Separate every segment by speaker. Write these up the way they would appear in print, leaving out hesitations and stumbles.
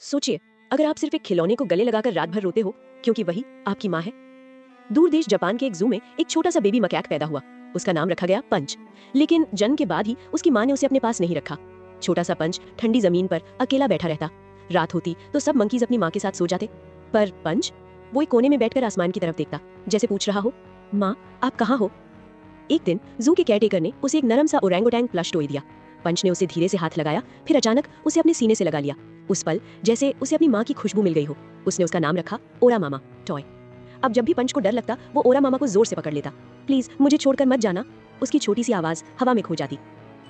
Speaker 1: सोचिए, अगर आप सिर्फ एक खिलौने को गले लगाकर रात भर रोते हो क्योंकि वही आपकी माँ है। दूर देश जापान के एक जू में एक छोटा सा बेबी मकैक पैदा हुआ। उसका नाम रखा गया पंच। लेकिन जन्म के बाद ही उसकी माँ ने उसे अपने पास नहीं रखा। छोटा सा पंच ठंडी जमीन पर अकेला बैठा रहता। रात होती तो सब मंकीज अपनी माँ के साथ सो जाते, पर पंच वो एक कोने में बैठकर आसमान की तरफ देखता, जैसे पूछ रहा हो, माँ आप कहाँ हो। एक दिन जू के केयरटेकर ने उसे एक नरम सा ओरंगुटैन प्लश टॉय दिया। पंच ने उसे धीरे से हाथ लगाया, फिर अचानक उसे अपने सीने से लगा लिया। उस पल जैसे उसे अपनी माँ की खुशबू मिल गई हो। उसने उसका नाम रखा ओरा मामा टॉय। अब जब भी पंच को डर लगता वो ओरा मामा को जोर से पकड़ लेता। प्लीज मुझे छोड़कर मत जाना, उसकी छोटी सी आवाज हवा में खो जाती।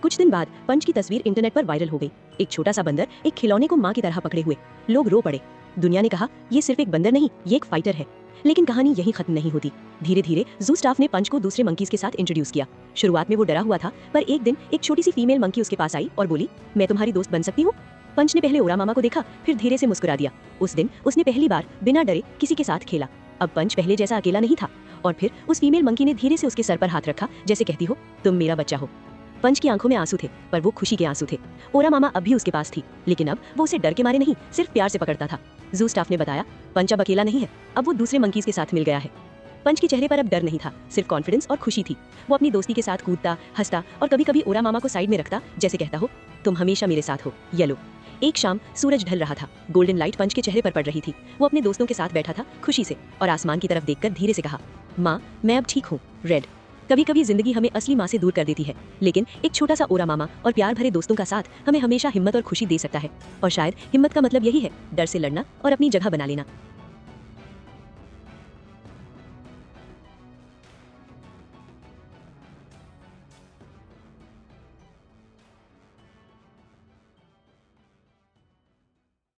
Speaker 1: कुछ दिन बाद पंच की तस्वीर इंटरनेट पर वायरल हो गई। एक छोटा सा बंदर एक खिलौने को माँ की तरह पकड़े हुए। लोग रो पड़े। दुनिया ने कहा ये सिर्फ एक बंदर नहीं, ये एक फाइटर है। लेकिन कहानी यहीं खत्म नहीं होती। धीरे धीरे जू स्टाफ ने पंच को दूसरे मंकीज के साथ इंट्रोड्यूस किया। शुरुआत में वो डरा हुआ था, पर एक दिन एक छोटी सी फीमेल मंकी उसके पास आई और बोली, मैं तुम्हारी दोस्त बन सकती हूँ। पंच ने पहले ओरा मामा को देखा, फिर धीरे से मुस्कुरा दिया। उस दिन उसने पहली बार बिना डरे किसी के साथ खेला। अब पंच पहले जैसा अकेला नहीं था। और फिर उस फीमेल मंकी ने धीरे से उसके सर पर हाथ रखा, जैसे कहती हो तुम मेरा बच्चा हो। पंच की आंखों में आंसू थे, पर वो खुशी के आंसू थे। ओरा मामा अब भी उसके पास थी, लेकिन अब वो उसे डर के मारे नहीं, सिर्फ प्यार से पकड़ता था। जू स्टाफ ने बताया, पंच अब अकेला नहीं है, अब वो दूसरे मंकीज के साथ मिल गया है। पंच के चेहरे पर अब डर नहीं था, सिर्फ कॉन्फिडेंस और खुशी थी। वो अपनी दोस्ती के साथ कूदता, हंसता और कभी कभी ओरा मामा को साइड में रखता, जैसे कहता हो तुम हमेशा मेरे साथ हो। येलो। एक शाम सूरज ढल रहा था। गोल्डन लाइट पंच के चेहरे पर पड़ रही थी। वो अपने दोस्तों के साथ बैठा था खुशी से, और आसमान की तरफ देखकर धीरे से कहा, माँ मैं अब ठीक हूँ। रेड। कभी कभी जिंदगी हमें असली माँ से दूर कर देती है, लेकिन एक छोटा सा ओरा मामा और प्यार भरे दोस्तों का साथ हमें हमेशा हिम्मत और खुशी दे सकता है। और शायद हिम्मत का मतलब यही है, डर से लड़ना और अपनी जगह बना लेना।